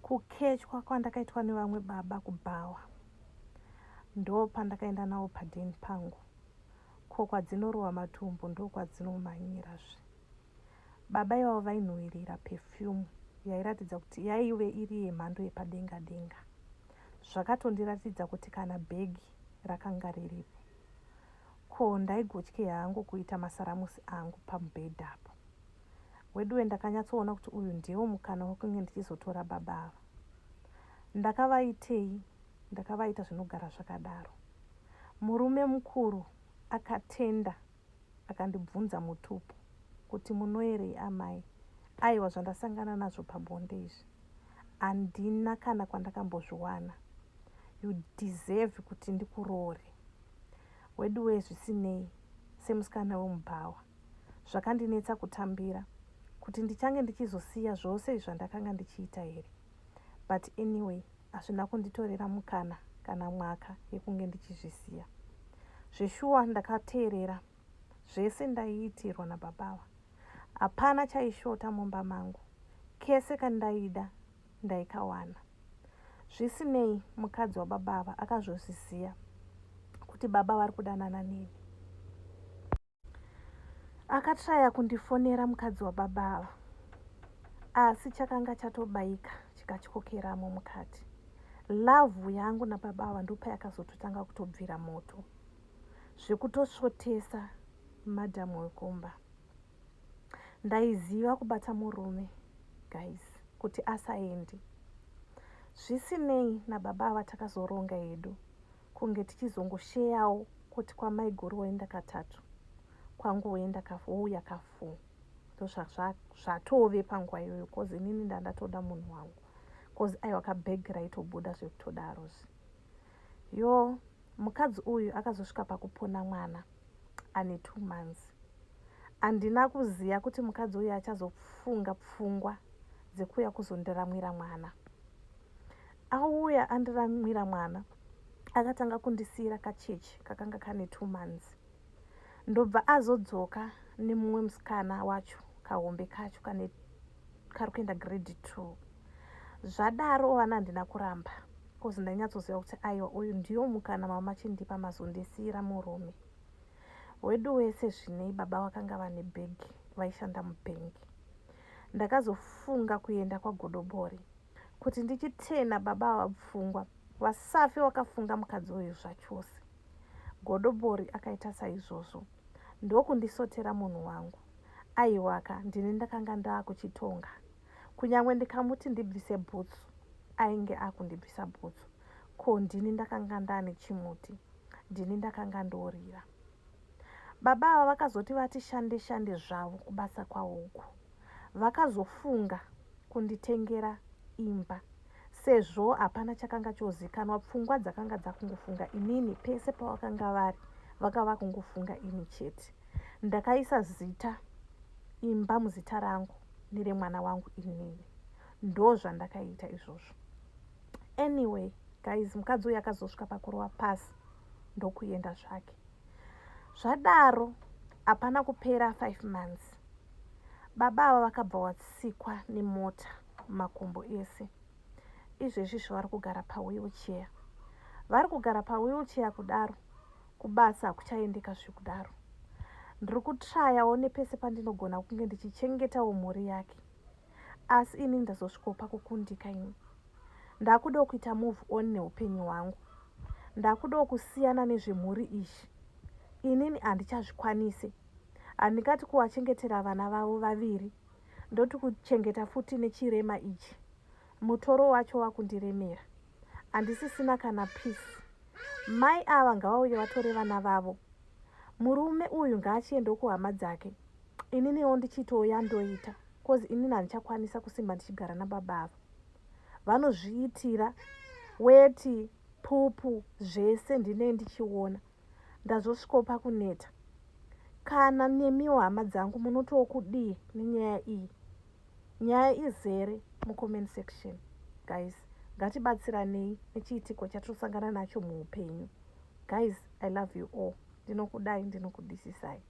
Kuketywa kwandakaitwa nevamwe baba kubhawa ndo pandakaenda nawo padheni pangu. Kokwa dzinorova matumbu ndo kwadzinomhanyirazve. Baba ivavo vainhuhwirira pefyumu yairatidza kuti yaive iri yemhando yepadenga denga. Zvakatondiratidza kuti kana bhegi rakanga riripo. Ko ndaigotye hangu kuita masaramusi angu pamubhedha apo. Weduwe ndakanyatsoona kuti uyu ndiwo mukana wekunge ndichizotora baba ava. Ndakavaitei? Ndakavaita zvinogara zvakadaro. Murume mukuru akatenda akandibvunza mutupu kuti munoerei amai? Aiwa, zvandasangana nazvo pabonde izvi handina kana kwandakambozviwana. You deserve kuti ndikuroore. Weduwe zvisinei, semusikana wemubhawa zvakandinetsa kutambira kuti ndichange ndichizosiya zvose izvi zvandakanga ndichiita here. But anyway, hazvina kunditorera mukana kana mwaka yekunge ndichizvisiya. Zveshuwa ndakateerera zvese ndaiitirwa nababava. Hapana chaishota mumba mangu. Kese kandaida ndaikawana. Zvisinei, mukadzi wababava akazozviziya kuti baba vari kudanana neni. Akatraya kundifonera mukadzi wababava, asi chakanga chatobaika chikatyokeramo mukati. Lavhu yangu nababava ndopa yakazototanga kutobvira moto, zvekutosvotesa madhamu wekumba. Ndaiziva kubata murume, guys, kuti asaendi. Zvisinei, nababava takazoronga hedu kunge tichizongosheyawo kuti kwamaiguru waenda katatu, kwangu waenda wouya kafu. Zvatove panguva iyoyo, kozi inini ndandatoda munhu wangu, kozi aiwa kabhegi raitobuda zvekutodarozve. Yo, mukadzi uyu akazosvika pakupona mwana ane 2 months. Handina kuziya kuti mukadzi uyu achazofunga pfungwa dzekuuya kuzondiramwira mwana. Auya andiramwira mwana, akatanga kundisiyira kachechi kakanga kane 2 months. Ndobva azodzoka nemumwe musikana wacho, kahombe kacho kari kuenda grade 2. Zvadaro vana handina kuramba, kozi ndanyatsoziva kuti aiwa, uyu ndiyo mukana mama chindipa mazondisiyira murume. Wedu wese zvinei baba vakanga vane bhegi, vaishanda mubhengi. Ndakazofunga kuenda kwagodobori kuti ndichitena baba vapfungwa vasafe wakafunga mukadzi uyu zvachose. Godobori akaita saizvozvo, ndokundisotera munhu wangu. Aiwaka ndini ndakanga ndaakuchitonga. Kunyangwe ndikamuti ndibvise bhutsu, ainge akundibvisa bhutsu. Ko ndini ndakanga ndane chimuti, ndini ndakanga ndorira. Baba ava vakazoti vati shande zvavo kubasa kwawo uku, vakazofunga kunditengera imba, sezvo hapana chakanga chozikanwa. Pfungwa dzakanga dzakungofunga inini. Pese pavakanga vari vakava kungofunga ini chete. Ndakaisa zita imba muzita rangu neremwana wangu inini. Ndo zvandakaita izvozvo. Anyway, guys, mukadzi uyu akazosvika pakurova pasi ndokuenda zvake. Zvadaro hapana kupera 5 months, baba ava vakabva watsikwa nemota makumbo ese. Izvezvi vari kugara pawheelchair. Vari kugara pawheelchair kudaro, kubasa hakuchaendeka zvikudaro. Ndiri kutrayawo nepese pandinogona kunge ndichichengetawo mhuri yake, asi ini ndazosvikawo pakukundika. ini ndakudawo kuita move on neupenyu hwangu. Ndakudawo kusiyana nezvemhuri izvi. Inini handichazvikwanisi. Handingati kuvachengetera vana vavo vaviri, ndoti kuchengeta futi nechirema ichi. Mutoro wacho wakundiremera. Handisisina kana peace. Mai ava ngavauye vatore vana vavo. Murume uyu ngaachiendewo kuhama dzake. Ininiwo ndichitoya ndoita, kozi inini handichakwanisa kusimba ndichigara nababa ava. Vanozviitira weti, pupu, zvese ndine ndichiona. Ndazosvikawo pakuneta. Kana nemiwo hama dzangu munotowo kudii nenyaya iyi? Nyaya izere mucomment section. Guys, ngatibatsiranei nechiitiko chatosangana nacho muupenyu. Guys, I love you all. Ndinokudai, ndinokudisisai.